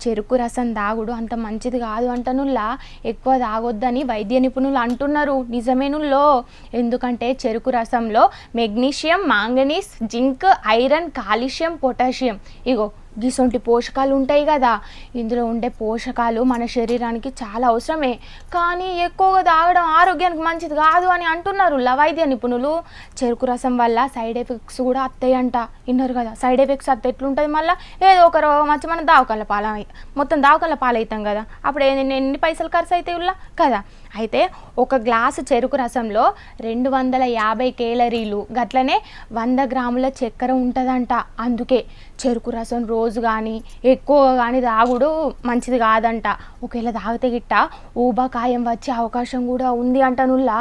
చెరుకు రసం తాగుడు అంత మంచిది కాదు అంటనుల్లా, ఎక్కువ తాగొద్దని వైద్య నిపుణులు అంటున్నారు. నిజమేనుల్లో, ఎందుకంటే చెరుకు రసంలో magnesium, manganese, zinc, iron, calcium, potassium ఇగో గిసొంటి పోషకాలు ఉంటాయి కదా. ఇందులో ఉండే పోషకాలు మన శరీరానికి చాలా అవసరమే, కానీ ఎక్కువగా తాగడం ఆరోగ్యానికి మంచిది కాదు అని అంటున్నారు వైద్య నిపుణులు. చెరుకు రసం వల్ల సైడ్ ఎఫెక్ట్స్ కూడా వస్తాయంట, విన్నారు కదా. సైడ్ ఎఫెక్ట్స్ వస్తే ఎట్లుంటుంది, మళ్ళీ ఏదో ఒక రోగం వచ్చి మనం దావకాల మొత్తం దావకాల పాలవుతాం కదా. అప్పుడు ఎన్ని పైసలు ఖర్చు అవుతాయి ఉల్లా కదా. అయితే ఒక గ్లాసు చెరుకు రసంలో 250 కేలరీలు, గట్లనే 100 గ్రాముల చక్కెర ఉంటుందంట. అందుకే చెరుకు రసం రోజు కానీ ఎక్కువగా కానీ తాగుడు మంచిది కాదంట. ఒకవేళ తాగితే గిట్ట ఊబకాయం వచ్చే అవకాశం కూడా ఉంది అంటనుల్లా.